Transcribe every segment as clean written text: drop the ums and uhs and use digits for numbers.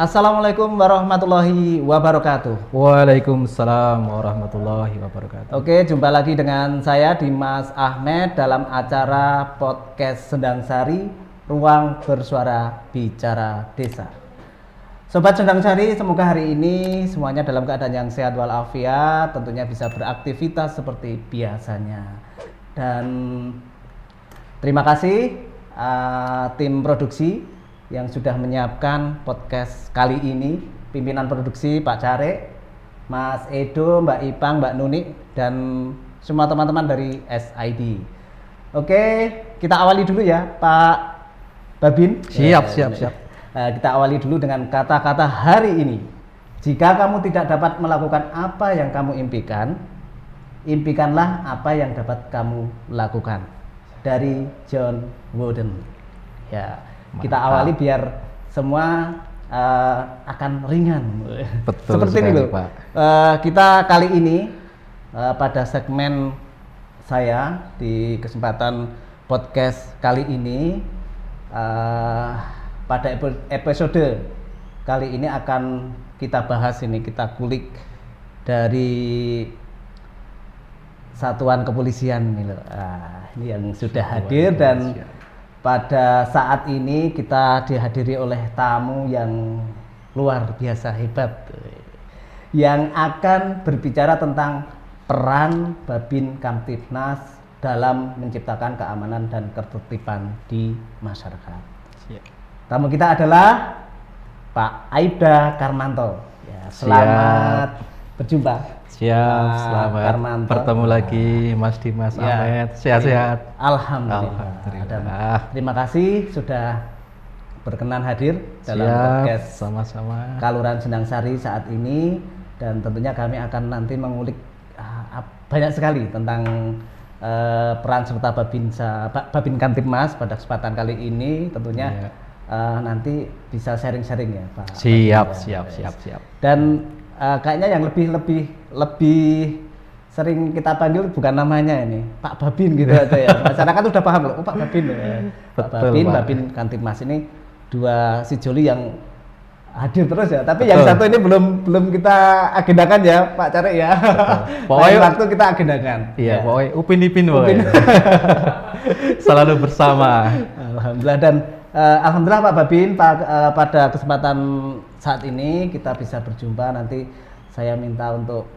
Assalamualaikum warahmatullahi wabarakatuh. Waalaikumsalam warahmatullahi wabarakatuh. Oke, jumpa lagi dengan saya Dimas Ahmed dalam acara podcast Sendang Sari, Ruang Bersuara Bicara Desa. Sobat Sendang Sari, semoga hari ini semuanya dalam keadaan yang sehat walafiat, tentunya bisa beraktivitas seperti biasanya. Dan terima kasih tim produksi yang sudah menyiapkan podcast kali ini, pimpinan produksi Pak Care, Mas Edo, Mbak Ipang, Mbak Nuni, dan semua teman-teman dari SID. Oke, kita awali dulu ya Pak Babin. Siap. Kita awali dulu dengan kata-kata hari ini. Jika kamu tidak dapat melakukan apa yang kamu impikan, impikanlah apa yang dapat kamu lakukan. Dari John Wooden. Ya. Mantap. Kita awali biar semua akan ringan. Betul seperti sekali, ini loh. Pak. Kita kali ini pada segmen saya di kesempatan podcast kali ini pada episode kali ini akan kita bahas ini, kita kulik dari Satuan Kepolisian ini loh. Ini yang sudah hadir dan pada saat ini kita dihadiri oleh tamu yang luar biasa hebat yang akan berbicara tentang peran Babin Kamtibnas dalam menciptakan keamanan dan ketertiban di masyarakat. Tamu kita adalah Pak Aibda Karmanto. Ya, selamat berjumpa. Siap, selamat Karmanto. bertemu lagi Mas Dimas Ahmed. Sehat-sehat. Alhamdulillah. Terima kasih sudah berkenan hadir dalam podcast sama-sama Kaluran Sendang Sari saat ini, dan tentunya kami akan nanti mengulik banyak sekali tentang peran serta Babin Kamtibnas pada kesempatan kali ini. Tentunya nanti bisa sharing-sharing ya Pak. Siap. Dan kayaknya yang lebih sering kita panggil bukan namanya ini Pak Babin gitu aja ya. Masyarakat udah paham loh, Pak Babin. Babin Kamtibnas ini dua sejoli yang hadir terus ya. Tapi yang satu ini belum kita agendakan ya Pak Care ya. Pokoknya waktu kita agendakan. Iya, pokoknya upin-ipin selalu bersama. Alhamdulillah. Dan alhamdulillah Pak Babin, pada kesempatan saat ini kita bisa berjumpa. Nanti saya minta untuk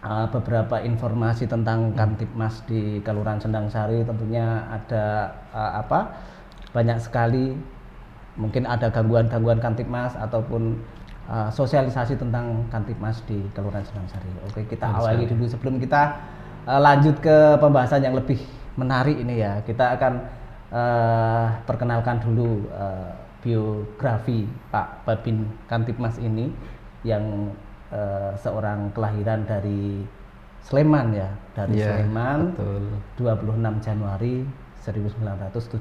beberapa informasi tentang Kamtibnas di Kelurahan Sendang Sari. Tentunya ada banyak sekali, mungkin ada gangguan Kamtibnas ataupun sosialisasi tentang Kamtibnas di Kelurahan Sendang Sari. Oke, kita awali dulu sebelum kita lanjut ke pembahasan yang lebih menarik ini ya. Kita akan perkenalkan dulu biografi Pak Babin Kamtibnas ini yang seorang kelahiran dari Sleman ya, Sleman, betul. 26 Januari 1978.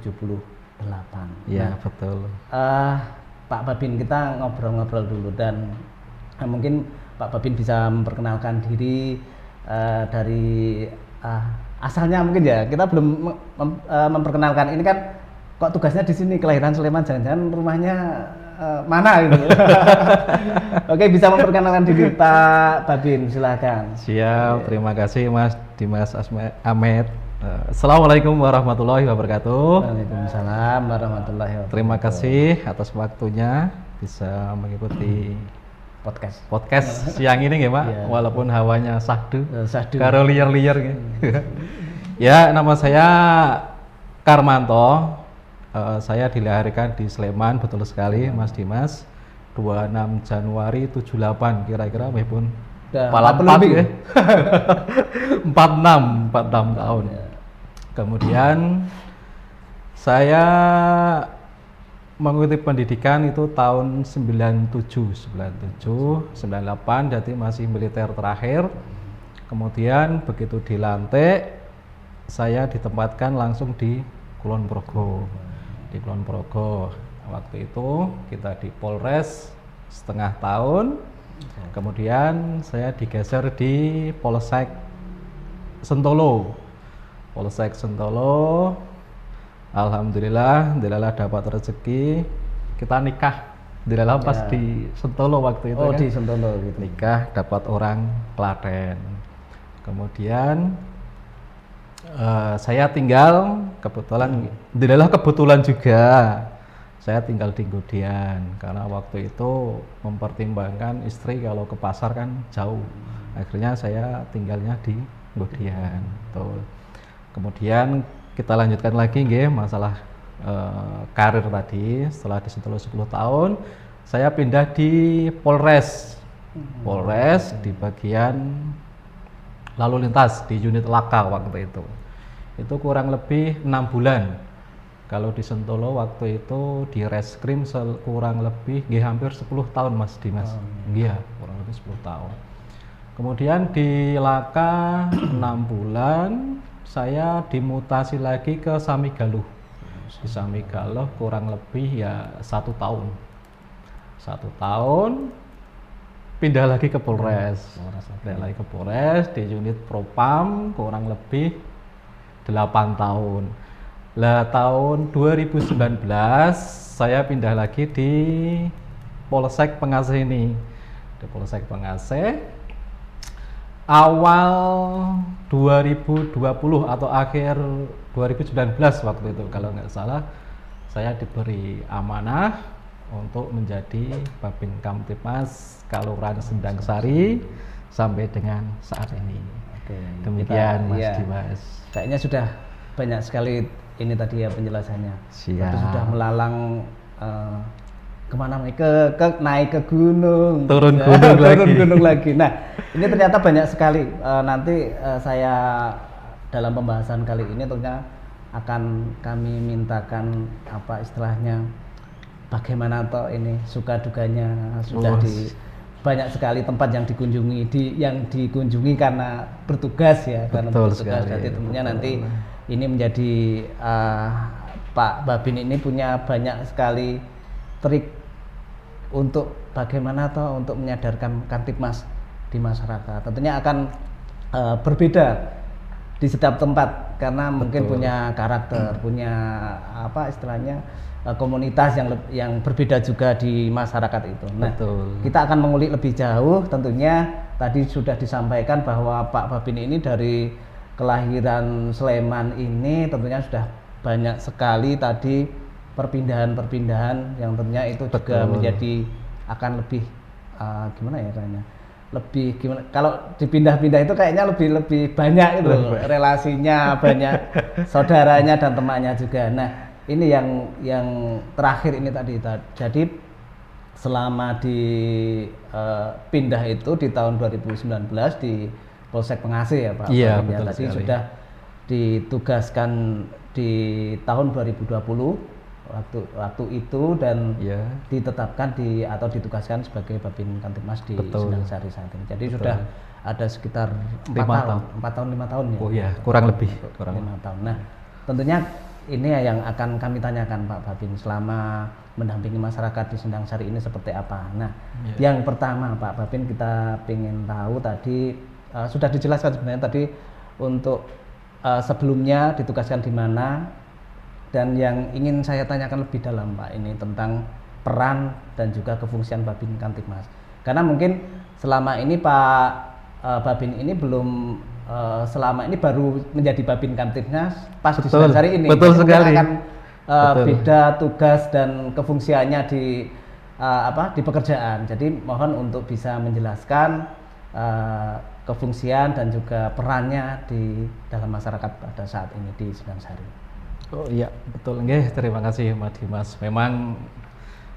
Iya, betul. Pak Babin, kita ngobrol-ngobrol dulu, dan mungkin Pak Babin bisa memperkenalkan diri dari asalnya mungkin ya. Kita belum memperkenalkan, ini kan kok tugasnya di sini kelahiran Sleman, jangan-jangan rumahnya mana gitu. Oke, bisa memperkenalkan diri Pak Babin, silakan. Siap, terima kasih Mas Dimas Ahmed. Assalamualaikum warahmatullahi wabarakatuh. Waalaikumsalam warahmatullahi wabarakatuh. Terima kasih atas waktunya bisa mengikuti podcast siang ini ya Pak. Yeah. Walaupun hawanya sahdu. Karo liar-liar gitu. Ya, nama saya Karmanto. Saya dilahirkan di Sleman, betul sekali Mas Dimas. 26 Januari 78, kira-kira walaupun 44 ya. 46 tahun. Kemudian saya mengikuti pendidikan itu tahun 97, 98, jadi masih militer terakhir. Kemudian begitu dilantik, saya ditempatkan langsung di Kulon Progo. Di Kulon Progo waktu itu kita di Polres setengah tahun, kemudian saya digeser di Polsek Sentolo. Alhamdulillah dapat rezeki, kita nikah Dilalah pas di Sentolo waktu itu kan. Di Sentolo gitu. Nikah dapat orang Klaten. Kemudian saya tinggal kebetulan dilalah kebetulan juga saya tinggal di Ngodian karena waktu itu mempertimbangkan istri kalau ke pasar kan jauh. Akhirnya saya tinggalnya di Ngodian. Tuh. Kemudian kita lanjutkan lagi nggih masalah karir tadi. Setelah di Sentolo 10 tahun, saya pindah di Polres. Polres di bagian lalu lintas di unit Laka waktu itu. Itu kurang lebih 6 bulan. Kalau di Sentolo waktu itu di Reskrim kurang lebih hampir 10 tahun Mas Dimas. Iya, kurang lebih 10 tahun. Kemudian di Laka 6 bulan saya dimutasi lagi ke Samigaluh. Di Samigaluh kurang lebih ya 1 tahun. 1 tahun pindah lagi ke Polres. Pindah lagi ke Polres di unit Propam kurang lebih 8 tahun. Lah tahun 2019 saya pindah lagi di Polsek Pengasih ini. Di Polsek Pengasih awal 2020 atau akhir 2019 waktu itu kalau nggak salah saya diberi amanah untuk menjadi Babin Kamtibmas Kelurahan Sendang Sari sampai dengan saat ini. Oke, demikian Mas Dimas. Kayaknya sudah banyak sekali ini tadi ya penjelasannya. Siap. Sudah melalang kemana naik ke gunung, turun gunung lagi. Turun gunung lagi. Nah, ini ternyata banyak sekali. Nanti saya dalam pembahasan kali ini tentunya akan kami mintakan apa istilahnya bagaimana toh ini suka dukanya sudah di banyak sekali tempat yang dikunjungi karena bertugas ya, karena bertugas. Jadi tentunya nanti ini menjadi Pak Babin ini punya banyak sekali trik untuk bagaimana toh untuk menyadarkan Kamtibmas di masyarakat. Tentunya akan berbeda di setiap tempat karena mungkin punya karakter, punya apa istilahnya komunitas yang berbeda juga di masyarakat itu. Nah, kita akan mengulik lebih jauh. Tentunya tadi sudah disampaikan bahwa Pak Babin ini dari kelahiran Sleman ini tentunya sudah banyak sekali tadi perpindahan-perpindahan yang tentunya itu juga menjadi akan lebih gimana ya kayaknya lebih gimana kalau dipindah-pindah itu kayaknya lebih banyak itu relasinya, banyak saudaranya dan temannya juga. Nah, ini yang terakhir ini tadi. Jadi selama di pindah itu di tahun 2019 di Polsek Pengasih ya Pak. Iya, betul tadi sekali. Sudah ditugaskan di tahun 2020 waktu itu dan ditetapkan atau ditugaskan sebagai Babin Kamtibmas di Sendang Sari saat ini. Jadi sudah ada sekitar 4 tahun 5 tahun ya. Oh iya, kurang lebih 5 tahun. Nah, tentunya ini yang akan kami tanyakan Pak Babin selama mendampingi masyarakat di Sendang Sari ini seperti apa. Nah, yang pertama Pak Babin kita ingin tahu tadi sudah dijelaskan sebenarnya tadi untuk sebelumnya ditugaskan di mana, dan yang ingin saya tanyakan lebih dalam Pak ini tentang peran dan juga kefungsian Babin Kamtibmas. Karena mungkin selama ini Pak Babin ini belum selama ini baru menjadi Babin Kamtibmas pas di Sendang Sari ini. Betul sekali. Akan beda tugas dan kefungsiannya di di pekerjaan. Jadi mohon untuk bisa menjelaskan kefungsian dan juga perannya di dalam masyarakat pada saat ini di Sendang Sari. Oh iya, betul nggih. Terima kasih Mas Dimas. Memang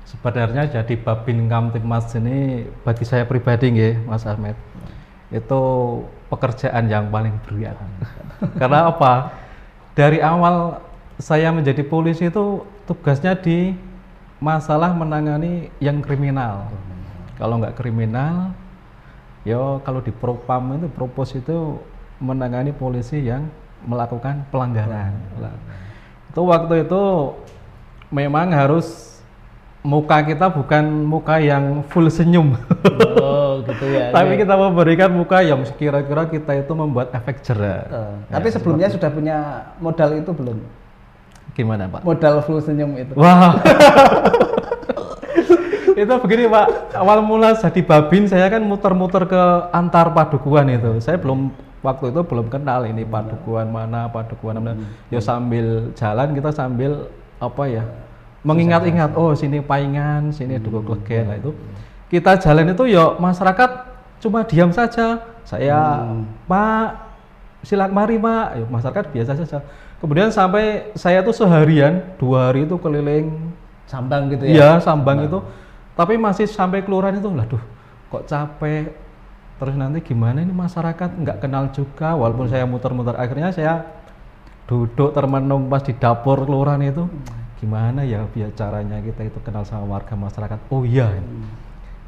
sebenarnya jadi Babin Kamtibmas ini bagi saya pribadi nggih, Mas Ahmed. Itu pekerjaan yang paling berat. Karena apa? Dari awal saya menjadi polisi itu tugasnya di masalah menangani yang kriminal. Kalau nggak kriminal, kalau di Propam itu Propos itu menangani polisi yang melakukan pelanggaran. Itu waktu itu memang harus muka kita bukan muka yang full senyum. Oh, gitu ya. Tapi kita memberikan muka yang kira-kira kita itu membuat efek jerak. Tapi sebelumnya sudah punya modal itu belum? Gimana Pak? Modal full senyum itu. Wah. Itu begini Pak, awal mula jadi Babin saya kan muter-muter ke antar padukuhan itu. Saya waktu itu belum kenal ini padukuhan mana. Ya sambil jalan kita sambil mengingat-ingat, oh sini Paingan, sini Dukuh Klegen. Nah itu kita jalan itu ya masyarakat cuma diam saja. Saya Pak silak mari Pak, ya, masyarakat biasa saja. Kemudian sampai saya tuh seharian 2 hari itu keliling Sambang gitu ya? Iya, Sambang itu. Tapi masih sampai kelurahan itu, waduh, kok capek. Terus nanti gimana ini masyarakat nggak kenal juga, walaupun saya muter-muter. Akhirnya saya duduk termenung pas di dapur kelurahan itu. Gimana ya biar caranya kita itu kenal sama warga masyarakat. Oh iya,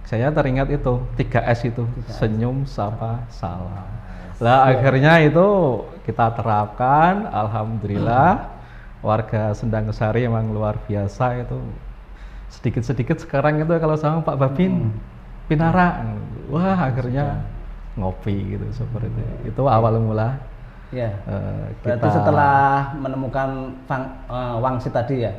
saya teringat itu 3S itu, senyum, sapa, salam. Lah akhirnya itu kita terapkan, alhamdulillah. Warga Sendang Sari emang luar biasa itu. Sedikit-sedikit sekarang itu kalau sama Pak Babin pinara, wah akhirnya ngopi gitu seperti itu. Itu awal mula. Ya. Berarti setelah menemukan wangsit tadi ya,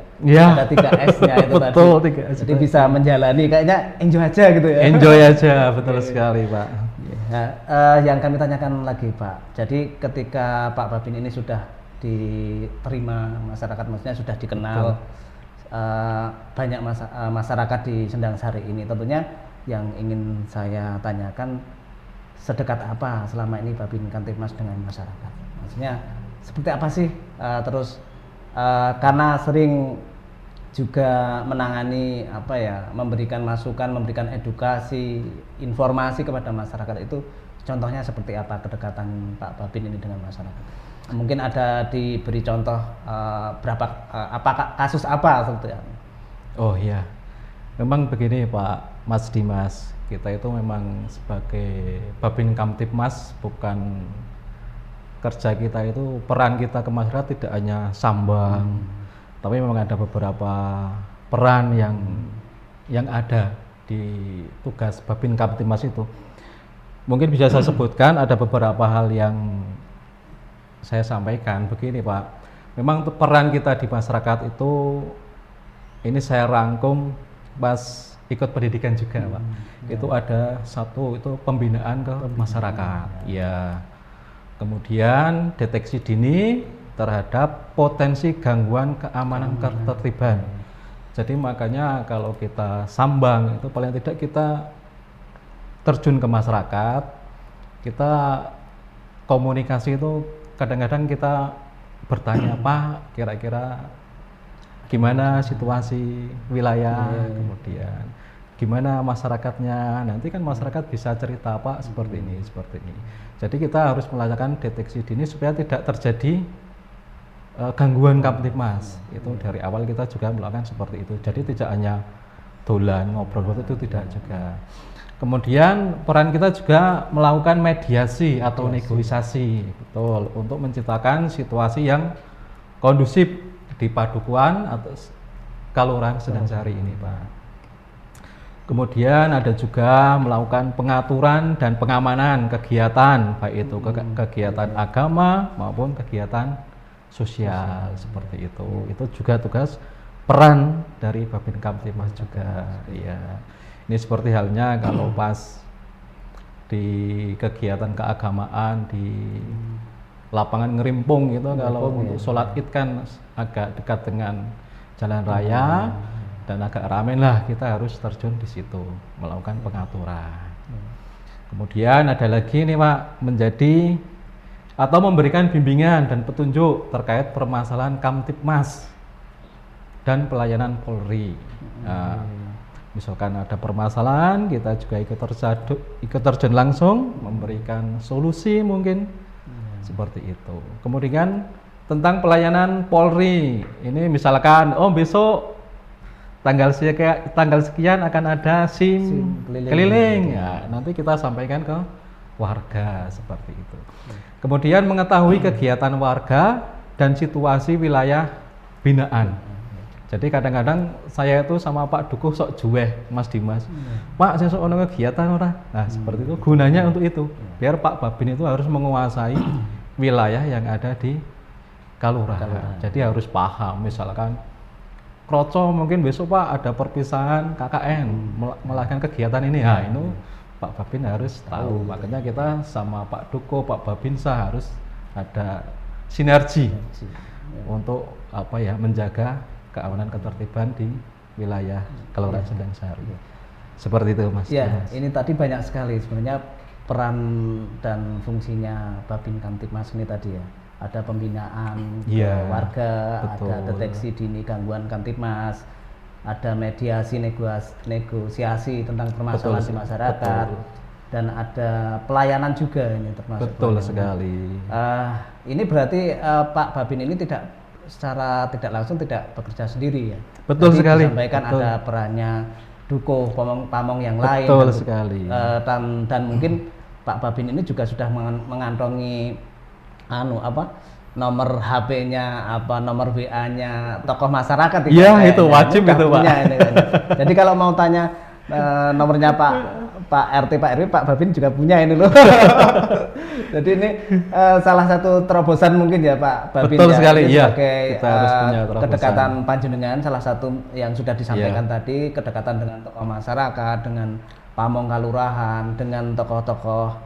ada 3S-nya itu betul, tadi. 3S. Jadi bisa menjalani kayaknya enjoy aja gitu ya. Enjoy aja, betul sekali Pak. Nah, yang kami tanyakan lagi Pak. Jadi ketika Pak Babin ini sudah diterima masyarakat, maksudnya sudah dikenal banyak masyarakat di Sendang Sari ini, tentunya yang ingin saya tanyakan, sedekat apa selama ini Babin Kamtibmas dengan masyarakat? Maksudnya seperti apa sih? Terus karena sering juga menangani memberikan masukan, memberikan edukasi, informasi kepada masyarakat, itu contohnya seperti apa kedekatan Pak Babin ini dengan masyarakat? Mungkin ada diberi contoh kasus apa sebetulnya? Oh iya, memang begini Pak Mas Dimas, kita itu memang sebagai Babin Kamtibmas, bukan kerja kita itu, peran kita ke masyarakat tidak hanya sambang, tapi memang ada beberapa peran yang ada di tugas Babin Kamtibmas itu. Mungkin bisa saya sebutkan ada beberapa hal yang saya sampaikan. Begini Pak, memang peran kita di masyarakat itu, ini saya rangkum pas ikut pendidikan juga Pak. Itu ada satu, itu pembinaan ke masyarakat ya. Kemudian deteksi dini terhadap potensi gangguan keamanan ketertiban. Jadi makanya kalau kita sambang itu paling tidak kita terjun ke masyarakat, kita komunikasi itu kadang-kadang kita bertanya, Pak, kira-kira gimana situasi wilayah, kemudian gimana masyarakatnya. Nanti kan masyarakat bisa cerita, Pak, seperti ini, seperti ini. Jadi kita harus melakukan deteksi dini supaya tidak terjadi gangguan Kamtibmas. Itu dari awal kita juga melakukan seperti itu. Jadi tidak hanya dolan ngobrol, itu tidak juga. Kemudian peran kita juga melakukan mediasi atau negosiasi, betul, untuk menciptakan situasi yang kondusif di padukuhan atau kelurahan Sendang Sari ini, Pak. Kemudian ada juga melakukan pengaturan dan pengamanan kegiatan, baik itu kegiatan agama maupun kegiatan sosial seperti itu. Itu juga tugas peran dari Babin Kamtibmas juga, ya. Ini seperti halnya kalau pas di kegiatan keagamaan di lapangan Ngerimpung gitu, kalau untuk sholat id kan agak dekat dengan jalan raya dan agak ramai lah, kita harus terjun di situ melakukan pengaturan. Kemudian ada lagi nih Pak, menjadi atau memberikan bimbingan dan petunjuk terkait permasalahan Kamtibmas dan pelayanan Polri. Misalkan ada permasalahan, kita juga ikut terjun langsung memberikan solusi mungkin seperti itu. Kemudian tentang pelayanan Polri, ini misalkan besok tanggal sekian akan ada SIM keliling. Ya, nanti kita sampaikan ke warga seperti itu. Kemudian mengetahui kegiatan warga dan situasi wilayah binaan. Jadi kadang-kadang saya itu sama Pak Dukuh sok juweh, Mas Dimas. Pak, saya sok ono kegiatan ora. Nah, seperti itu gunanya untuk itu. Biar Pak Babin itu harus menguasai wilayah yang ada di kelurahan. Jadi harus paham, misalkan kroco mungkin besok Pak ada perpisahan KKN melakukan kegiatan ini ya, itu Pak Babin harus tahu. Makanya kita sama Pak Duko, Pak Babinsa harus ada sinergi untuk apa ya, menjaga keamanan ketertiban di wilayah Kelurahan Sendang Sari. Seperti itu Mas. Ya, ini tadi banyak sekali sebenarnya peran dan fungsinya Babin Kamtibmas ini tadi ya. Ada pembinaan warga, betul. Ada deteksi dini gangguan Kamtibmas, ada mediasi negosiasi tentang permasalahan di masyarakat, betul. Dan ada pelayanan juga ini termasuk. Betul sekali. Ini berarti Pak Babin ini secara tidak langsung tidak bekerja sendiri ya. Betul sekali. Disampaikan betul. Ada perannya Duko, pamong yang lain. Betul sekali. Dan mungkin Pak Babin ini juga sudah mengantongi nomor HP-nya, nomor WA-nya tokoh masyarakat. Iya, itu wajib itu Pak. Ini. Jadi kalau mau tanya nomornya Pak RT, Pak RW, Pak Babin juga punya ini loh. Jadi ini salah satu terobosan mungkin ya Pak Babin. Betul sekali, iya. Sebagai kita harus punya kedekatan panjenengan, salah satu yang sudah disampaikan tadi, kedekatan dengan tokoh masyarakat, dengan pamong kalurahan, dengan tokoh-tokoh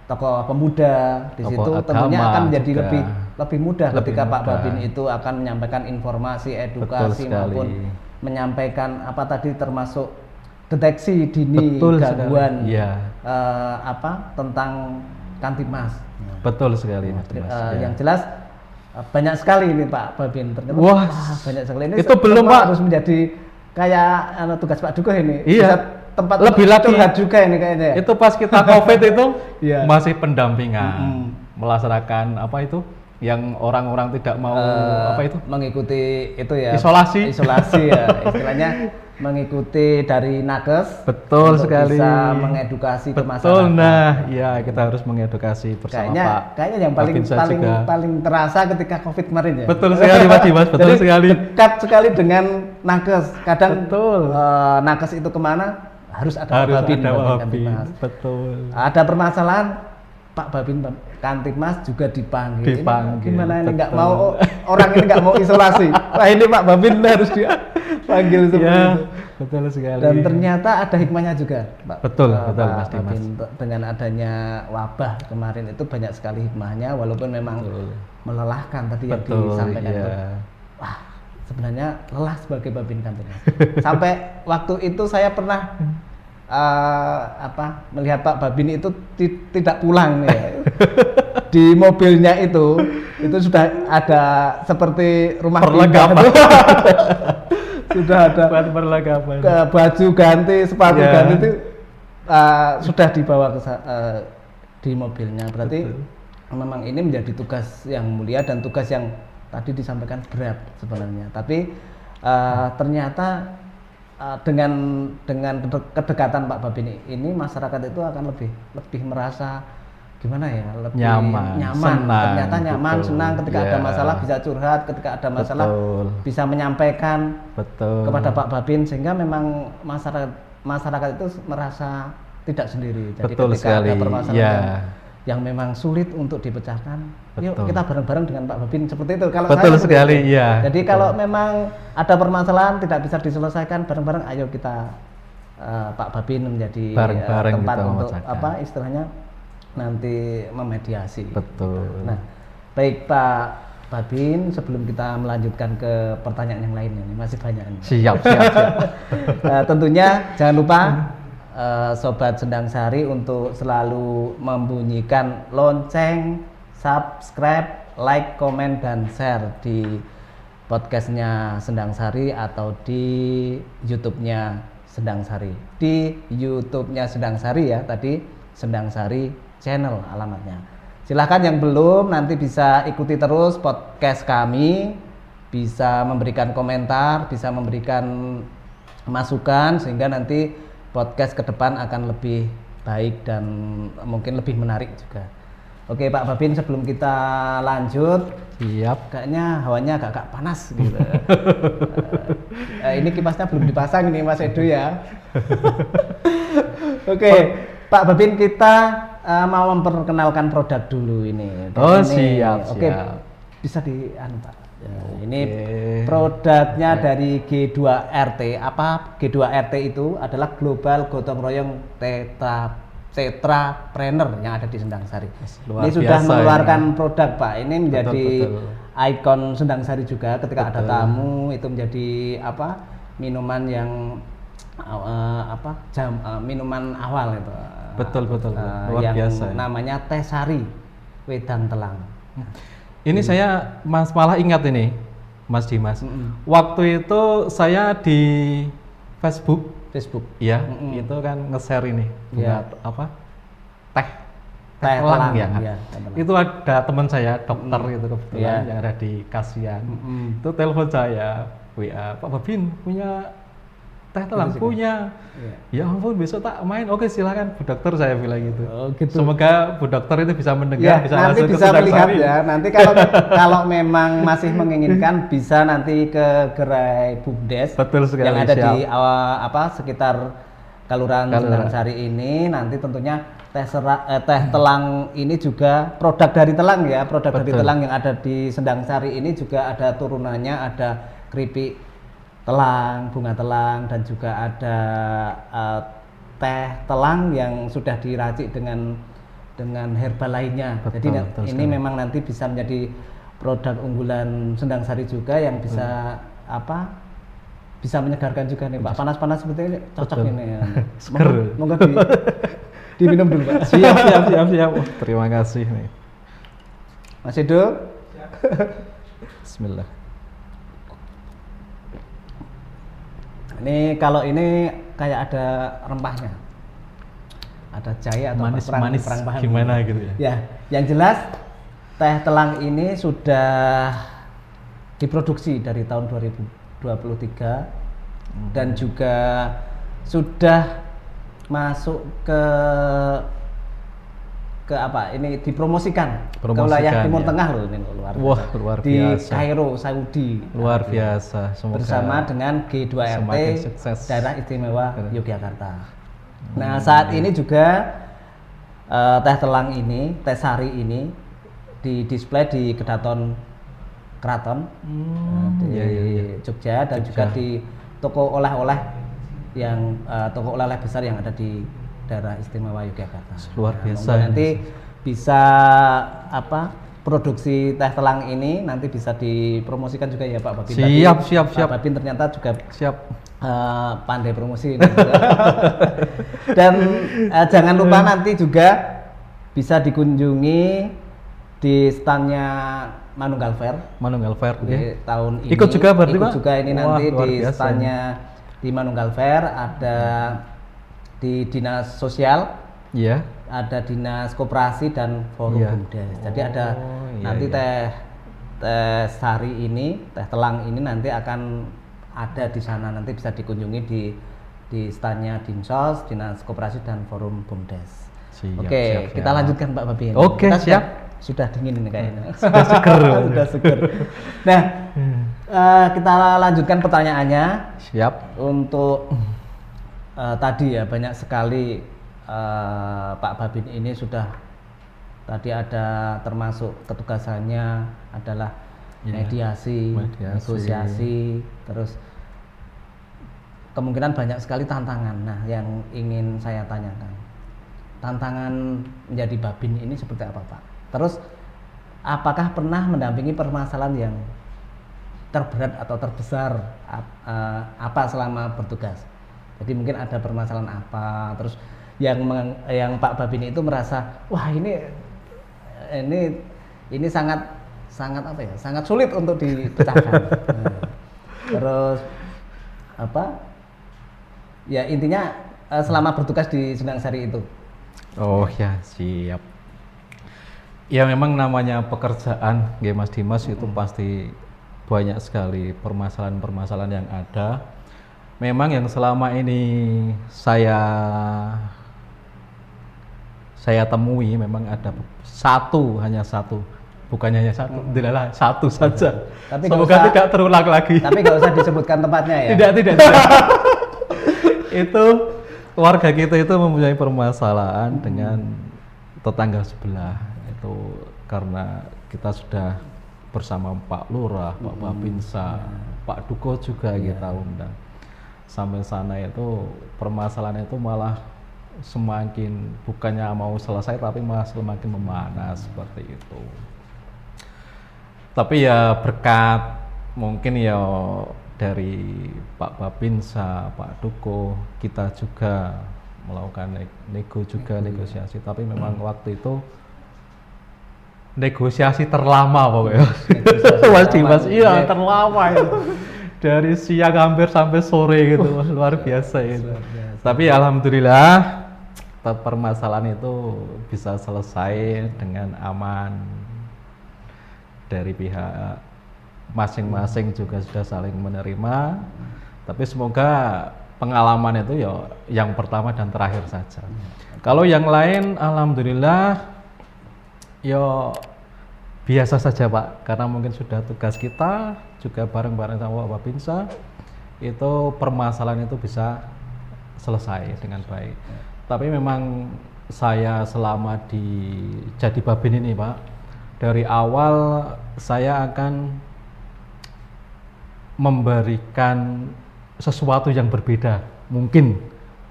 tokoh pemuda di situ tentunya akan menjadi lebih mudah ketika Pak Babin itu akan menyampaikan informasi, edukasi maupun menyampaikan termasuk deteksi dini gangguan tentang Kamtibmas. Betul sekali Mas. Yang jelas banyak sekali ini Pak Babin ternyata. Wah, banyak sekali ini. Itu belum Pak harus menjadi kayak tugas Pak Duko ini. Iya. Tempat lebih lagi curhat juga ini kayaknya ya. Itu pas kita COVID itu masih pendampingan melaksanakan yang orang-orang tidak mau mengikuti itu ya, isolasi ya istilahnya mengikuti dari nakes. Betul sekali. Bisa mengedukasi ke masyarakat. Betul, ya kita harus mengedukasi bersama kayaknya yang paling terasa ketika COVID kemarin ya. Betul sekali Pak Dimas, betul sekali. Dekat sekali dengan nakes. Kadang nakes itu kemana? Harus ada Pak Babin Kamtibmas. Betul. Ada permasalahan Pak Babin Kamtibmas juga dipanggil. Gimana ini nggak mau orang ini nggak mau isolasi. Wah ini Pak Babin harus dipanggil seperti itu. Betul sekali. Dan ternyata ada hikmahnya juga, Pak. Betul Mas Dimas. Dengan adanya wabah kemarin itu banyak sekali hikmahnya, walaupun memang melelahkan tadi yang disampaikan. Wah sebenarnya lelah sebagai Babin Kamtibmas. Sampai waktu itu saya pernah melihat Pak Babin itu tidak pulang ya. Di mobilnya itu sudah ada seperti rumah perlengkapan. Sudah ada perlengkapan. Baju ganti, sepatu ganti itu sudah dibawa di mobilnya. Berarti memang ini menjadi tugas yang mulia dan tugas yang tadi disampaikan berat sebenarnya, tapi ternyata dengan kedekatan Pak Babin ini masyarakat itu akan lebih merasa gimana ya, lebih nyaman. Senang, ternyata nyaman, senang ketika ada masalah bisa curhat, ketika ada masalah bisa menyampaikan kepada Pak Babin, sehingga memang masyarakat itu merasa tidak sendiri. Jadi ketika ada permasalahan yang memang sulit untuk dipecahkan, yuk kita bareng-bareng dengan Pak Babin seperti itu. Kalau betul sekali, iya. Jadi kalau memang ada permasalahan tidak bisa diselesaikan bareng-bareng, ayo kita Pak Babin menjadi tempat untuk istilahnya nanti memediasi. Betul. Nah, baik Pak Babin, sebelum kita melanjutkan ke pertanyaan yang lainnya, ini masih banyak. Siap. Tentunya jangan lupa Sobat Sendang Sari untuk selalu membunyikan lonceng, subscribe, like, komen, dan share di podcastnya Sendang Sari atau di YouTube-nya Sendang Sari. Di YouTube-nya Sendang Sari ya, tadi Sendang Sari channel alamatnya. Silahkan yang belum nanti bisa ikuti terus podcast kami, bisa memberikan komentar, bisa memberikan masukan sehingga nanti podcast ke depan akan lebih baik dan mungkin lebih menarik juga. Oke Pak Babin, sebelum kita lanjut, kayaknya hawanya agak panas gitu. Ini kipasnya belum dipasang ini Mas Edo ya. Oke, Pak Babin, kita mau memperkenalkan produk dulu ini. Siap. Oke, bisa Pak. Ya, ini Produknya dari G2RT. Apa G2RT itu? Adalah Global Gotong Royong Tetrapreneur yang ada di Sendangsari. Ini sudah mengeluarkan produk Pak. Ini menjadi ikon Sendangsari juga. Ketika ada tamu itu menjadi minuman yang minuman awal itu. Betul luar yang biasa. Namanya teh sari wedang telang. Ini saya malah ingat ini Mas Dimas. Waktu itu saya di Facebook. Ya, itu kan nge-share ini teh telang ya. Itu ada teman saya dokter itu kebetulan yang ada di Kasian. Itu telepon saya, WA, Pak Babin punya teh telang? Punya. Ya ampun, besok tak main. Oke, silakan Bu Dokter, saya bilang gitu. Semoga Bu Dokter itu bisa mendengar, bisa nanti masuk bisa ke melihat ya. Nanti kalau memang masih menginginkan bisa nanti ke gerai Bumdes. Betul sekali, yang ada di sekitar Kelurahan Sendangsari ini. Nanti tentunya teh telang ini juga produk dari telang ya. Produk dari telang yang ada di Sendangsari ini juga ada turunannya, ada keripik telang, bunga telang, dan juga ada teh telang yang sudah diracik dengan herbal lainnya. Jadi ini memang nanti bisa menjadi produk unggulan Sendangsari juga yang bisa bisa menyegarkan juga nih Pak. Panas-panas seperti ini cocok ini ya. Monggo diminum dulu Pak. Siap. Terima kasih nih. Mas Edo. Bismillah. Ini kalau ini kayak ada rempahnya, ada jahe atau manis gimana gitu ya? Ya, yang jelas teh telang ini sudah diproduksi dari tahun 2023 dan juga sudah masuk ke ini dipromosikan ke wilayah Timur Tengah loh, ini luar biasa. Di Kairo, Saudi. Luar biasa. Semoga bersama dengan G2RT Daerah Istimewa Yogyakarta. Nah, saat ini juga teh telang ini, teh sari ini di-display di Kedaton Keraton di Jogja dan juga di toko oleh-oleh yang toko oleh-oleh besar yang ada di Daerah Istimewa Yogyakarta. Luar biasa. Nanti bisa produksi teh telang ini nanti bisa dipromosikan juga ya Pak Babin. Siap. Pak Babin ternyata juga pandai promosi. Dan jangan lupa nanti juga bisa dikunjungi di standnya Manunggal Fair di tahun ini. Ikut juga berarti Pak? Ikut juga ini nanti di standnya di Manunggal Fair ada di dinas sosial, ada dinas koperasi dan forum Bumdes. Jadi ada nanti teh sari ini, teh telang ini nanti akan ada di sana, nanti bisa dikunjungi di standnya Dinsos, dinas koperasi dan forum Bumdes. Oke, kita lanjutkan Pak Babin. Oke, siap. Sudah dingin ini kayaknya. Sudah seger. Sudah seger. Nah, kita lanjutkan pertanyaannya. Siap. Untuk tadi ya banyak sekali Pak Babin ini sudah tadi ada termasuk ketugasannya adalah mediasi, negosiasi, terus kemungkinan banyak sekali tantangan. Nah, yang ingin saya tanyakan, tantangan menjadi Babin ini seperti apa Pak? Terus apakah pernah mendampingi permasalahan yang terberat atau terbesar apa selama bertugas? Jadi mungkin ada permasalahan apa, terus yang Pak Babin itu merasa wah ini sangat sangat sulit untuk dipecahkan. Terus ya intinya selama bertugas di Sendangsari itu. Oh ya, siap. Ya memang namanya pekerjaan Mas Dimas itu pasti banyak sekali permasalahan-permasalahan yang ada. Memang yang selama ini saya temui memang ada hanya satu, bukan hanya satu, adalah satu saja. Tapi semoga tidak terulang lagi. Tapi nggak usah disebutkan tempatnya ya. Tidak. Itu warga kita itu mempunyai permasalahan dengan tetangga sebelah. Itu karena kita sudah bersama Pak Lurah, Pak Babinsa, Pak Duko juga kita undang. Sampai sana itu permasalahan itu malah semakin bukannya mau selesai tapi malah semakin memanas seperti itu. Tapi ya berkat mungkin ya dari Pak Babinsa, Pak Duko, kita juga melakukan negosiasi. Tapi memang waktu itu negosiasi terlama pokoknya. Mas Dimas, iya terlama itu. Dari siang hampir sampai sore gitu, luar biasa itu. Tapi alhamdulillah permasalahan itu bisa selesai dengan aman. Dari pihak masing-masing juga sudah saling menerima. Tapi semoga pengalaman itu ya yang pertama dan terakhir saja. Kalau yang lain alhamdulillah ya biasa saja Pak, karena mungkin sudah tugas kita juga bareng-bareng sama Pak Babinsa itu permasalahan itu bisa selesai dengan baik. Tapi memang saya selama di jadi Babin ini Pak, dari awal saya akan memberikan sesuatu yang berbeda mungkin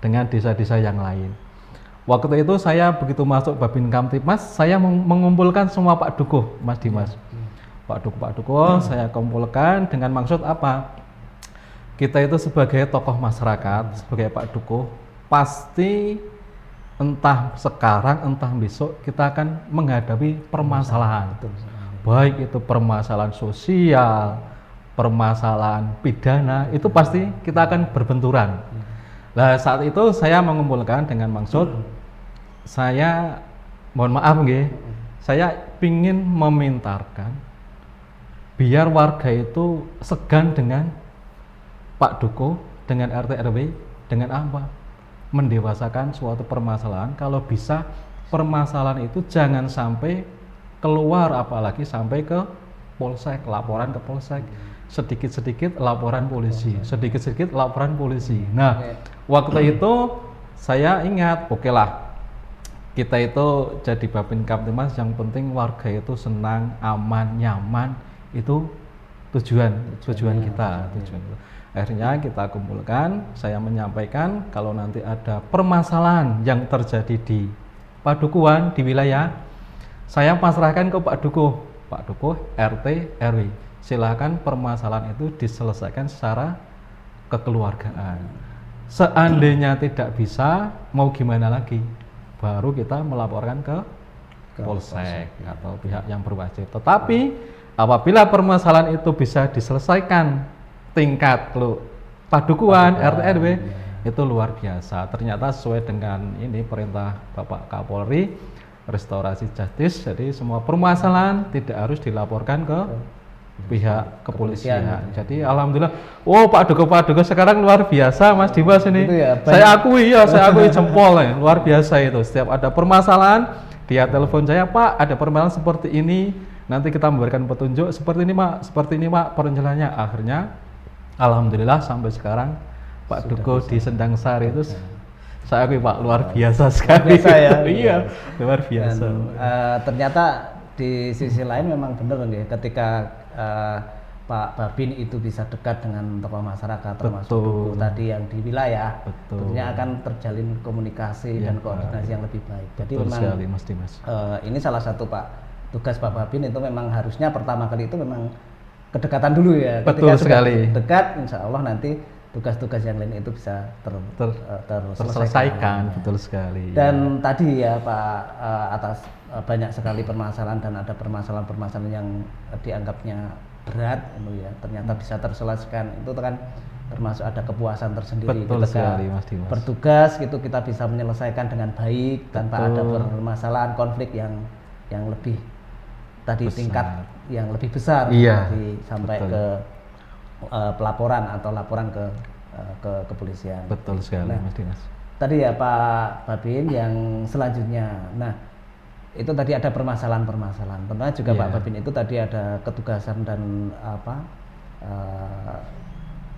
dengan desa-desa yang lain. Waktu itu saya begitu masuk Babin Kamtipmas, saya mengumpulkan semua Pak Duko, Mas Dimas. Pak Duko, saya kumpulkan dengan maksud apa? Kita itu sebagai tokoh masyarakat, sebagai Pak Duko, pasti entah sekarang, entah besok kita akan menghadapi permasalahan. Baik itu permasalahan sosial, permasalahan pidana, itu pasti kita akan berbenturan. Nah saat itu saya mengumpulkan dengan maksud saya mohon maaf nggih, saya ingin memintarkan biar warga itu segan dengan Pak Duko, dengan RT RW, dengan apa? Mendewasakan suatu permasalahan. Kalau bisa permasalahan itu jangan sampai keluar, apalagi sampai ke polsek, laporan ke polsek. Sedikit-sedikit laporan polisi, sedikit-sedikit laporan polisi. Nah, waktu itu saya ingat, oke lah, kita itu jadi Babin Kamtipmas yang penting warga itu senang, aman, nyaman, itu tujuan kita. Akhirnya kita kumpulkan, saya menyampaikan kalau nanti ada permasalahan yang terjadi di Padukuhan, di wilayah, saya pasrahkan ke Pak Duko, RT, RW. Silakan permasalahan itu diselesaikan secara kekeluargaan. Seandainya tidak bisa, mau gimana lagi? Baru kita melaporkan ke polsek atau pihak yang berwajib. Tetapi apabila permasalahan itu bisa diselesaikan tingkat Padukuhan, RT RW, itu luar biasa. Ternyata sesuai dengan ini perintah Bapak Kapolri, restorasi justice. Jadi semua permasalahan tidak harus dilaporkan ke pihak kepolisian. Jadi alhamdulillah, Pak Duko sekarang luar biasa Mas Dimas ini. Ya, saya akui jempol ya, luar biasa itu. Setiap ada permasalahan, dia telepon saya, Pak, ada permasalahan seperti ini. Nanti kita memberikan petunjuk seperti ini Pak, perencananya. Akhirnya alhamdulillah sampai sekarang Pak Duko di Sendang Sari itu saya akui Pak luar biasa sekali. Iya, luar biasa. Dan, ternyata di sisi lain memang benar nih ketika Pak Babin itu bisa dekat dengan tokoh masyarakat termasuk Duko tadi yang di wilayah, tentunya akan terjalin komunikasi dan koordinasi yang lebih baik. Jadi memang sekali, Mas Dimas. Ini salah satu tugas Pak Babin itu memang harusnya pertama kali itu memang kedekatan dulu ya. Betul sekali. Dekat, insya Allah nanti tugas-tugas yang lain itu bisa terselesaikan. Betul sekali. Dan tadi ya Pak, atas banyak sekali permasalahan dan ada permasalahan-permasalahan yang dianggapnya berat ya, ternyata bisa terselesaikan. Itu kan termasuk ada kepuasan tersendiri. Betul sekali, Mas Dimas. Bertugas gitu kita bisa menyelesaikan dengan baik tanpa ada permasalahan konflik yang lebih tadi besar. Tingkat yang lebih besar sampai ke pelaporan atau laporan ke kepolisian. Betul sekali, Mas Dimas. Tadi ya Pak Babin yang selanjutnya. Nah, itu tadi ada permasalahan-permasalahan. Tentunya juga Pak Babin itu tadi ada ketugasan dan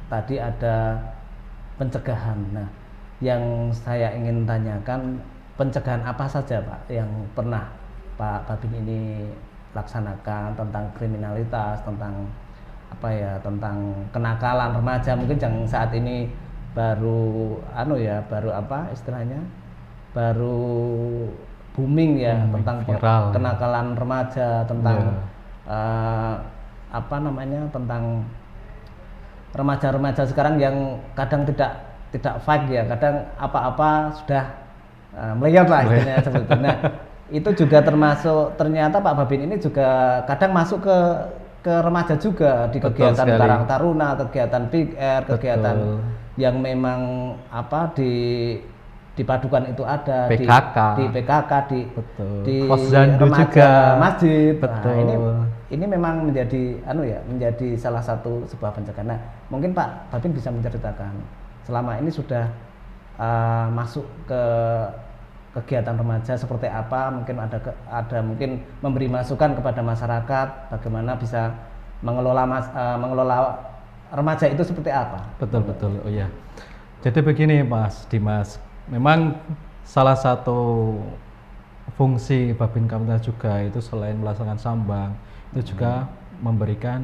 tadi ada pencegahan. Nah, yang saya ingin tanyakan, pencegahan apa saja Pak yang pernah Pak Babin ini laksanakan tentang kriminalitas, tentang apa ya, tentang kenakalan remaja mungkin yang saat ini baru baru apa istilahnya, baru booming ya, tentang viral, kenakalan remaja, tentang apa namanya, tentang remaja-remaja sekarang yang kadang tidak fight ya, kadang apa-apa sudah melihat lah istilahnya seperti itu. Nah, itu juga termasuk, ternyata Pak Babin ini juga kadang masuk ke remaja juga di kegiatan Karang Taruna, kegiatan Big Air, kegiatan yang memang apa dipadukan itu ada PKK. di PKK di Posyandu remaja juga. masjid. Betul. Nah, ini memang menjadi salah satu sebuah pencegahan. Nah, mungkin Pak Babin bisa menceritakan selama ini sudah masuk ke kegiatan remaja seperti apa, mungkin ada mungkin memberi masukan kepada masyarakat bagaimana bisa mengelola remaja itu seperti apa. Betul. Oh ya, jadi begini Mas Dimas, memang salah satu fungsi Babin Kamtipmas juga itu selain melaksanakan sambang, itu juga memberikan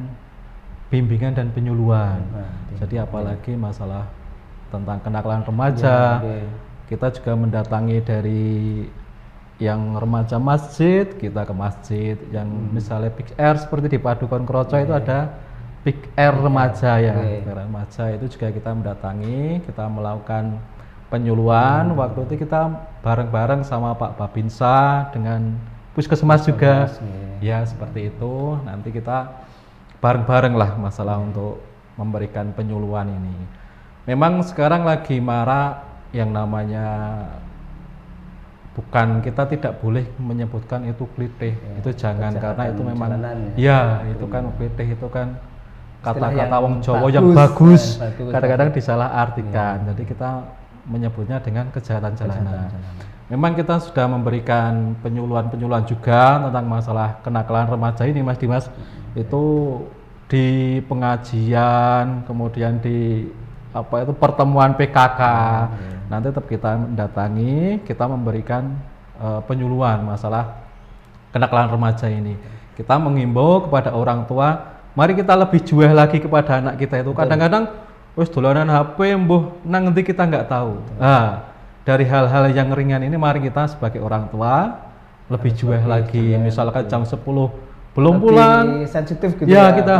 bimbingan dan penyuluhan. Jadi apalagi masalah tentang kenakalan remaja, kita juga mendatangi dari yang remaja masjid, kita ke masjid, yang misalnya Big Air seperti di Padukuhan Kroco itu ada Big Air remaja ya, remaja itu juga kita mendatangi, kita melakukan penyuluhan. Waktu itu kita bareng-bareng sama Pak Babinsa dengan Puskesmas juga, ya seperti itu. Nanti kita bareng-bareng lah masalah untuk memberikan penyuluhan ini. Memang sekarang lagi marak yang namanya, bukan, kita tidak boleh menyebutkan itu klitih, itu jangan, karena itu memang itu kan klitih, itu kan kata-kata wong Jawa yang bagus, kadang-kadang disalah artikan. Jadi kita menyebutnya dengan kejahatan jalanan. Memang kita sudah memberikan penyuluhan juga tentang masalah kenakalan remaja ini Mas Dimas, itu di pengajian, kemudian di pertemuan PKK. Nanti tetap kita mendatangi, kita memberikan penyuluhan masalah kenakalan remaja ini. Kita menghimbau kepada orang tua, mari kita lebih jual lagi kepada anak kita itu. Kadang-kadang wis dolanan HP mbuh nang ngendi kita nggak tahu. Nah, dari hal-hal yang ringan ini mari kita sebagai orang tua lebih jual lagi. Misalkan jam 10 belum pulang, sensitif gitu ya kita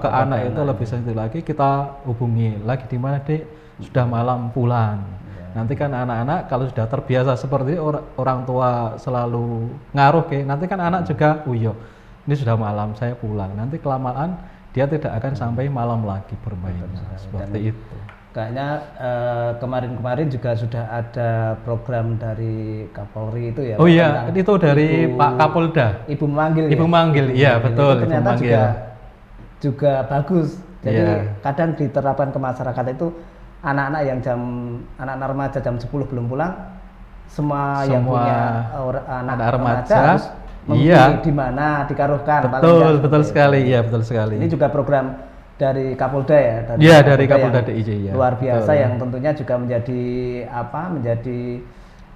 ke anak itu lebih sensitif lagi, kita hubungi lagi, di mana Dek, sudah malam pulang. Nanti kan anak-anak kalau sudah terbiasa seperti orang tua selalu ngaruh nanti kan anak juga ini sudah malam saya pulang, nanti kelamaan dia tidak akan sampai malam lagi bermain. Seperti itu. Kayaknya kemarin-kemarin juga sudah ada program dari Kapolri itu ya. Oh iya, itu dari Pak Kapolda. Ibu memanggil. Ibu memanggil, iya betul. Itu ternyata juga bagus. Jadi kadang diterapkan ke masyarakat itu, anak-anak remaja jam 10 belum pulang, semua yang punya anak remaja harus memilih di mana dikaruhkan. Betul sekali. Iya betul sekali. Ini juga program dari Kapolda ya, dari Kapolda DIY ya. Luar biasa, yang tentunya juga menjadi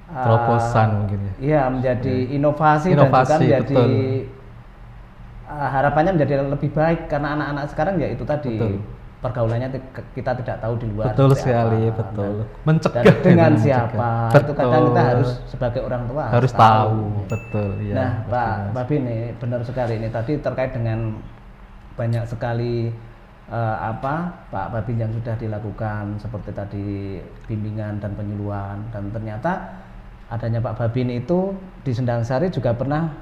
terobosan mungkin ya. Iya, menjadi inovasi dan juga menjadi harapannya menjadi lebih baik, karena anak-anak sekarang ya itu tadi pergaulannya kita tidak tahu di luar. Betul sekali, betul. Mencegah dengan siapa. Itu kadang kita harus sebagai orang tua harus tahu. Betul ya. Nah, Pak Babin ini benar sekali ini tadi terkait dengan banyak sekali Pak Babin yang sudah dilakukan, seperti tadi bimbingan dan penyuluhan, dan ternyata adanya Pak Babin itu di Sendang Sari juga pernah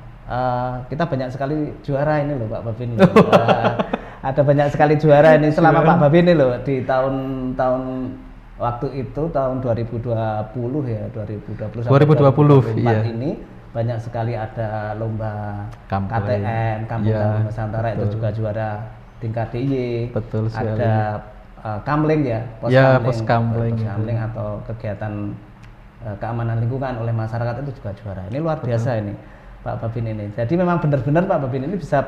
kita banyak sekali juara ini loh Pak Babin. Ada banyak sekali juara ini selama Pak Babin ini loh, di tahun waktu itu tahun 2020 ya, 2020 iya. Ini banyak sekali ada lomba KTN Kampung Tangguh Nusantara, itu juga juara tingkat DIY. Betul sekali. Ada kamling ya, pos kamling atau kegiatan keamanan lingkungan oleh masyarakat, itu juga juara. Ini luar biasa ini Pak Babin ini. Jadi memang benar-benar Pak Babin ini bisa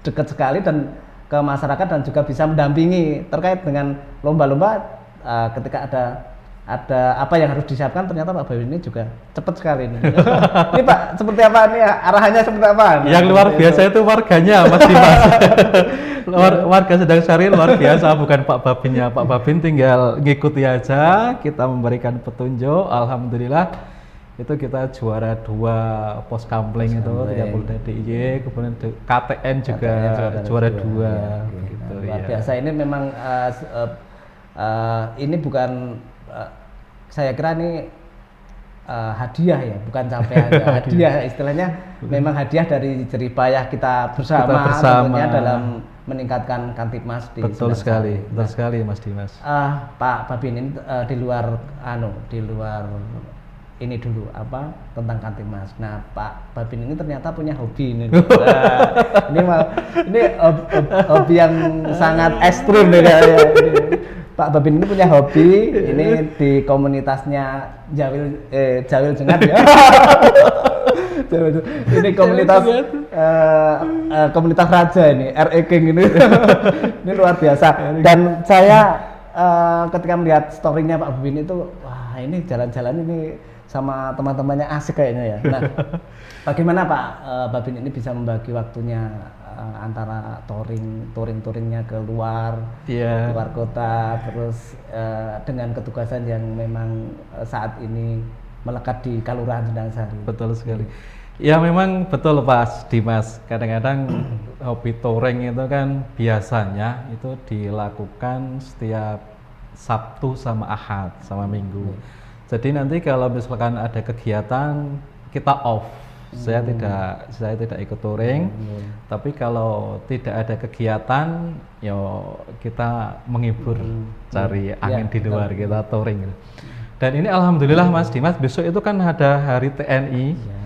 dekat sekali dan ke masyarakat, dan juga bisa mendampingi terkait dengan lomba-lomba. Ketika ada apa yang harus disiapkan, ternyata Pak Babin ini juga cepat sekali ini. Ini Pak, seperti apa nih arahannya, seperti apa? Yang luar biasa itu warganya Mas Dimas. Warga Sendang Sari luar biasa, bukan Pak Babinnya. Pak Babin tinggal ngikuti aja, kita memberikan petunjuk. Alhamdulillah itu kita juara 2 pos kampling itu 30 DIY, kemudian KTN juga juara 2 gitu. Luar biasa. Ini memang ini bukan saya kira ini hadiah ya, bukan capaian. Hadiah istilahnya memang hadiah dari jerih payah kita bersama tentunya dalam meningkatkan Kamtipmas di betul sekali Mas Dimas. Pak Babin ini di luar ini dulu apa tentang Kamtipmas. Nah, Pak Babin ini ternyata punya hobi ini. Ini hobi yang sangat ekstrim ya. Pak Babin ini punya hobi ini di komunitasnya Jawil Jengat ya. Ini komunitas raja ini, RE King ini. Ini luar biasa. Dan saya ketika melihat story-nya Pak Babin itu, wah ini jalan-jalan ini sama teman-temannya asik kayaknya ya. Nah, bagaimana Pak Babin ini bisa membagi waktunya antara touringnya ke luar kota, terus dengan ketugasan yang memang saat ini melekat di Kelurahan Sendang Sari. Betul sekali. Ya memang betul Pak Dimas. Kadang-kadang hobi touring itu kan biasanya itu dilakukan setiap Sabtu sama Ahad sama Minggu. Jadi nanti kalau misalkan ada kegiatan kita off, saya tidak ikut touring. Tapi kalau tidak ada kegiatan, kita menghibur, cari angin di luar, kita touring. Dan ini alhamdulillah Mas Dimas, besok itu kan ada Hari TNI.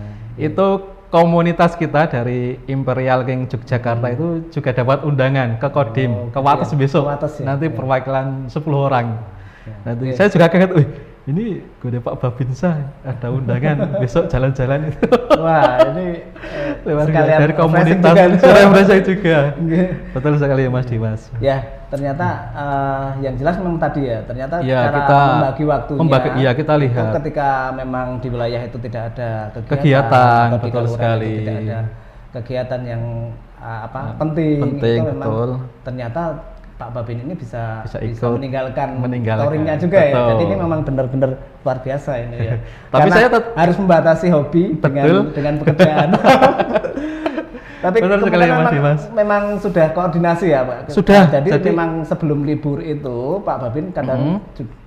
Itu komunitas kita dari Imperial King Yogyakarta itu juga dapat undangan ke Kodim, ke Wates besok. Nanti perwakilan 10 orang. Nanti saya juga kaget, ini gue Pak Babinsa ada undangan besok jalan-jalan itu. Wah, ini dari komunitas mereka juga. Betul sekali Mas Dimas. Ya, ternyata yang jelas memang tadi ya, ternyata cara kita membagi waktunya. Kita lihat ketika memang di wilayah itu tidak ada kegiatan betul sekali. Tidak ada kegiatan yang penting itu memang ternyata Pak Babin ini bisa meninggalkan touringnya juga ya. Jadi ini memang benar-benar luar biasa ini ya. Tapi karena saya harus membatasi hobi dengan pekerjaan. Tapi memang sudah koordinasi ya Pak. Sudah. Jadi memang sebelum libur itu Pak Babin kadang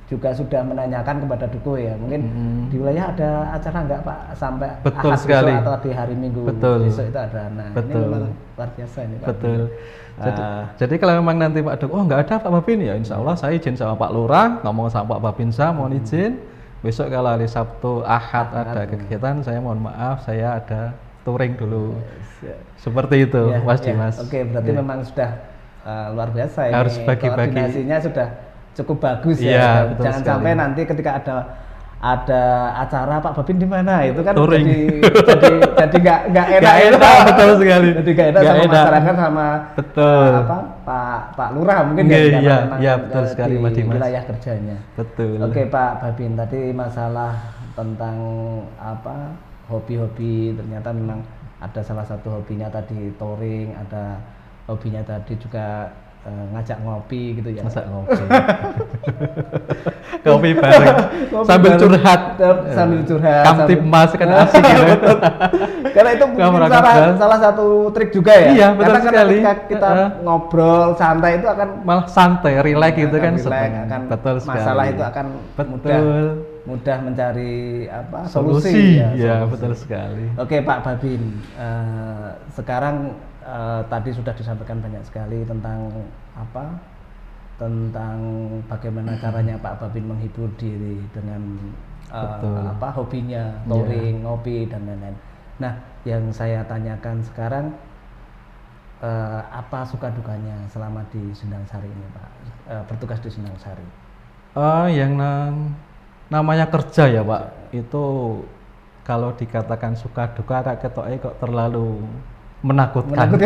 juga sudah menanyakan kepada Duko ya. Mungkin di wilayah ada acara enggak Pak sampai Ahad besok atau di hari Minggu besok itu ada. Nah, ini memang luar biasa ini Pak. Betul. Jadi kalau memang nanti Pak Duk, nggak ada Pak Babin ya, Insya Allah saya izin sama Pak Lurah, ngomong sama Pak Babinsa, mohon izin. Besok kalau hari Sabtu, Ahad ada kegiatan, saya mohon maaf, saya ada touring dulu. Seperti itu, Mas Dimas. Oke, berarti memang sudah luar biasa ini. Harus bagi-bagi. Koordinasinya sudah cukup bagus ya. Jangan sampai nanti ketika ada acara Pak Babin di mana itu kan jadi nggak enak. Betul sekali. Jadi nggak enak sama masyarakat sama Pak Lurah mungkin betul sekali Mas Dimas. Wilayah kerjanya. Betul. Oke Pak Babin, tadi masalah tentang hobi-hobi, ternyata memang ada salah satu hobinya tadi touring, ada hobinya tadi juga ngajak ngopi gitu ya. Ngajak ngopi. Kopi bareng. Sambil curhat. Kamtipmas kan asik gitu. Karena itu mungkin salah satu trik juga ya. Iya, betul sekali. Ketika kita ngobrol santai itu akan malah santai, relax gitu kan. Betul sekali. Masalah itu akan mudah mencari solusi. Ya, betul sekali. Oke Pak Babin, sekarang tadi sudah disampaikan banyak sekali tentang tentang bagaimana caranya Pak Babin menghibur diri dengan hobinya touring, ngopi dan lain-lain. Nah, yang saya tanyakan sekarang apa suka dukanya selama di Sendang Sari ini Pak, bertugas di Sendang Sari? Yang namanya kerja ya Pak, itu kalau dikatakan suka duka kok terlalu menakutkan.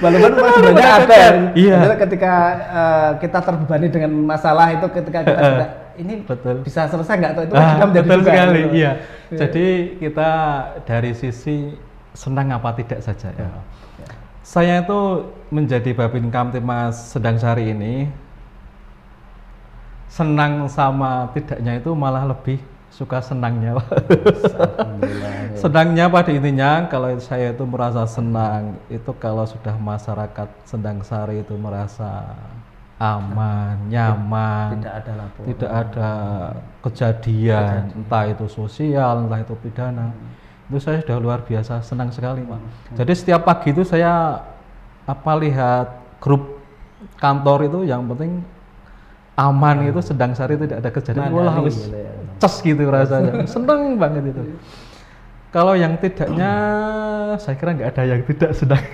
Walaupun sebenarnya ada. Iya. Ketika kita terbebani dengan masalah itu, ketika kita sudah ini bisa selesai nggak atau itu kita menjadi betul sekali. Iya. Jadi kita dari sisi senang apa tidak saja ya. Saya itu menjadi Babin Kamtibmas Sedangsari ini senang sama tidaknya itu malah lebih suka senangnya. Senangnya pada intinya kalau saya itu merasa senang itu kalau sudah masyarakat Sedangsari itu merasa aman, nyaman, tidak ada kejadian, entah itu sosial, entah itu pidana. Itu saya sudah luar biasa senang sekali, Pak. Jadi setiap pagi itu saya lihat grup kantor itu yang penting aman itu Sedangsari tidak ada kejadian. Wah, habis ces gitu rasanya. Senang banget itu. Kalau yang tidaknya saya kira nggak ada yang tidak senang.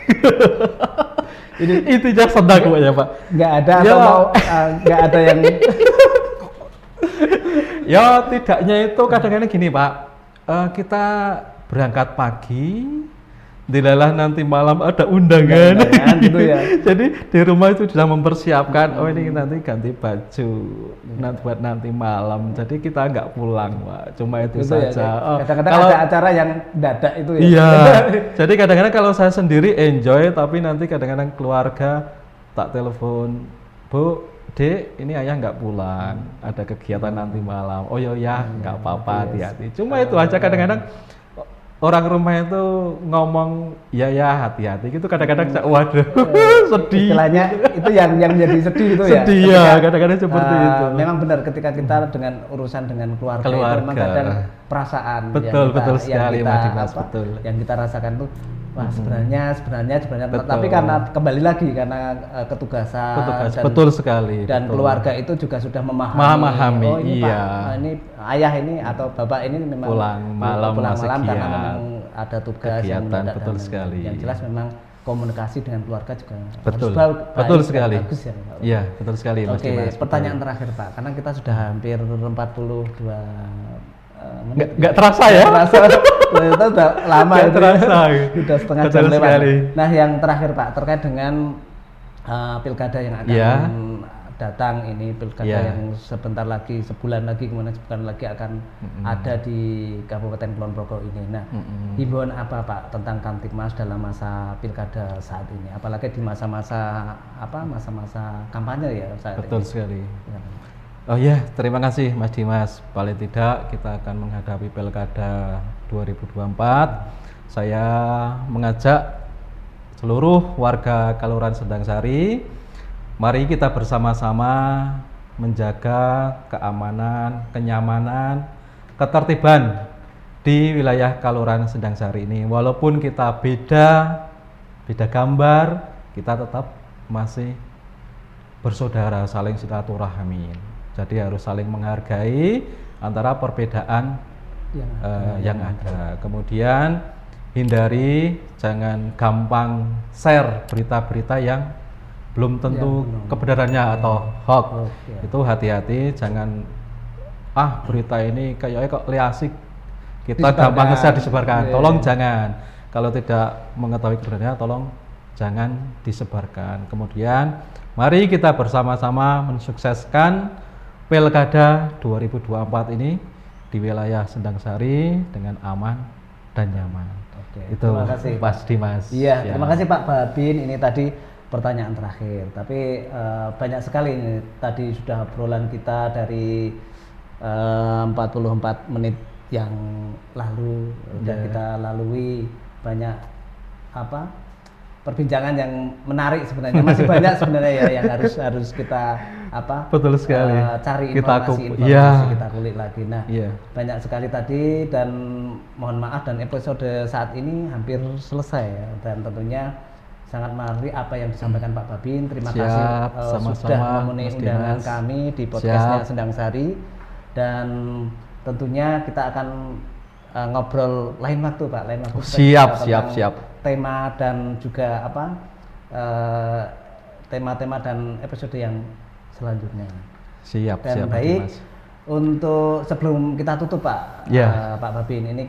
Ini intinya senang pokoknya, Pak. Nggak ada ya. Atau mau nggak ada yang ya tidaknya itu kadang-kadang gini, Pak. Kita berangkat pagi, dilalah nanti malam ada undangan gitu ya. Jadi di rumah itu sudah mempersiapkan, oh ini nanti ganti baju nanti buat nanti malam. Jadi kita nggak pulang, Pak. Cuma itu saja. Ya. Kadang-kadang kalau ada acara yang dadak itu ya. Iya. Jadi kadang-kadang kalau saya sendiri enjoy, tapi nanti kadang-kadang keluarga tak telepon, Bu, Dek, ini ayah nggak pulang, ada kegiatan nanti malam. Oh ya, nggak apa-apa, hati-hati. Cuma itu aja kadang-kadang. Orang rumah itu ngomong ya hati-hati gitu kadang-kadang waduh sedih. Istilahnya itu yang jadi sedih itu ya. Sedih ya kadang-kadang seperti itu. Memang benar ketika kita dengan urusan dengan keluarga. Itu memang kadang perasaan betul sekali Mas Dimas, betul. Yang kita rasakan tuh wah sebenarnya tapi karena kembali lagi karena ketugasan dan, betul sekali dan betul. Keluarga itu juga sudah memahami oh ini iya. Pak, ini ayah ini atau bapak ini memang pulang malam karena memang ada tugas yang mendadak betul sekali. Yang jelas memang komunikasi dengan keluarga juga betul sekali. Bagus ya, Pak. Iya, betul sekali Mas Dimas. Oke, pertanyaan terakhir Pak, karena kita sudah hampir 42 nggak terasa ya? Ternyata udah lama itu. Terasa. Sudah setengah jam lewat. Nah, yang terakhir Pak terkait dengan pilkada yang akan datang ini pilkada yang sebentar lagi sebulan lagi akan ada di Kabupaten Kulon Progo ini. Nah, himbauan apa Pak tentang Kamtibmas dalam masa pilkada saat ini? Apalagi di masa-masa kampanye ya saat Betul ini. Sekali. Ya. Oh ya, terima kasih Mas Dimas. Paling tidak kita akan menghadapi Pilkada 2024. Saya mengajak seluruh warga Kelurahan Sedangsari, mari kita bersama-sama menjaga keamanan, kenyamanan, ketertiban di wilayah Kelurahan Sedangsari ini. Walaupun kita beda gambar, kita tetap masih bersaudara, saling silaturahmi. Jadi harus saling menghargai antara perbedaan yang ada. Kemudian hindari, jangan gampang share berita-berita yang belum tentu kebenarannya atau hoax. Itu hati-hati, jangan berita ini kayaknya kok asik, kita gampang share disebarkan. Tolong jangan. Kalau tidak mengetahui kebenarannya, tolong jangan disebarkan. Kemudian mari kita bersama-sama mensukseskan Pilkada 2024 ini di wilayah Sedangsari dengan aman dan nyaman. Oke, itu terima kasih Mas Dimas. Iya, terima kasih Pak Babin. Ini tadi pertanyaan terakhir. Tapi banyak sekali ini tadi sudah obrolan kita dari 44 menit yang lalu dan kita lalui banyak perbincangan yang menarik sebenarnya, masih banyak sebenarnya ya yang harus kita betul sekali cari informasi kita kulik lagi. Nah, banyak sekali tadi dan mohon maaf dan episode saat ini hampir selesai ya, dan tentunya sangat menarik apa yang disampaikan Pak Babin. Terima kasih sudah memenuhi undangan kami di podcastnya Sedangsari, dan tentunya kita akan ngobrol lain waktu Pak, siap tema dan juga tema-tema dan episode yang selanjutnya. Siap baik Mas. Untuk sebelum kita tutup Pak, Pak Babin, ini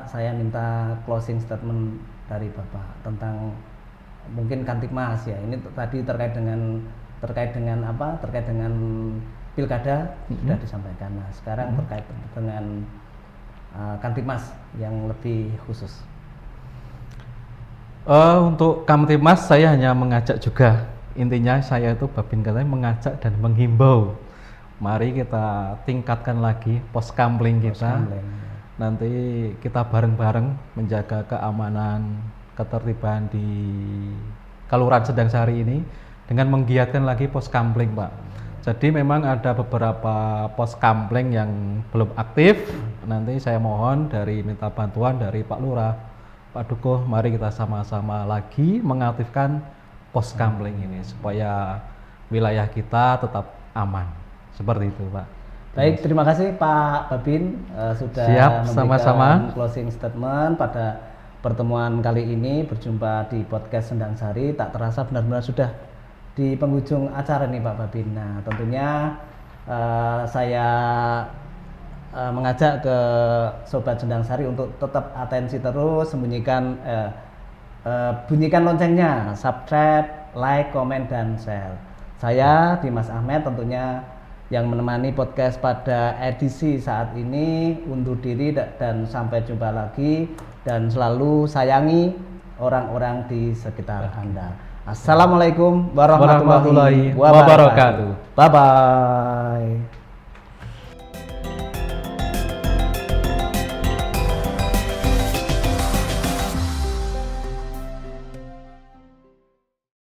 saya minta closing statement dari Bapak tentang mungkin Kamtibmas ya. Ini tadi terkait dengan pilkada sudah disampaikan. Nah, sekarang terkait dengan Kamtibmas yang lebih khusus. Untuk Kamtibmas saya hanya mengajak juga. Intinya saya itu Babin katanya mengajak dan menghimbau. Mari kita tingkatkan lagi Poskamling kita. Nanti kita bareng-bareng menjaga keamanan, ketertiban di Kelurahan Sendang Sari ini dengan menggiatkan lagi Poskamling, Pak. Jadi memang ada beberapa Poskamling yang belum aktif. Nanti saya mohon minta bantuan dari Pak Lurah, Pak Dukuh, mari kita sama-sama lagi mengaktifkan Poskamling ini supaya wilayah kita tetap aman. Seperti itu, Pak. Baik, terima kasih Pak Babin sudah memberikan closing statement pada pertemuan kali ini. Berjumpa di podcast Sendang Sari, tak terasa benar-benar sudah di penghujung acara nih Pak Babin. Nah, tentunya saya mengajak ke Sobat Sendang Sari untuk tetap atensi terus, bunyikan loncengnya, subscribe, like, komen, dan share. Saya Dimas Ahmed tentunya yang menemani podcast pada edisi saat ini undur diri dan sampai jumpa lagi, dan selalu sayangi orang-orang di sekitar Anda. Assalamualaikum warahmatullahi wabarakatuh. Bye bye.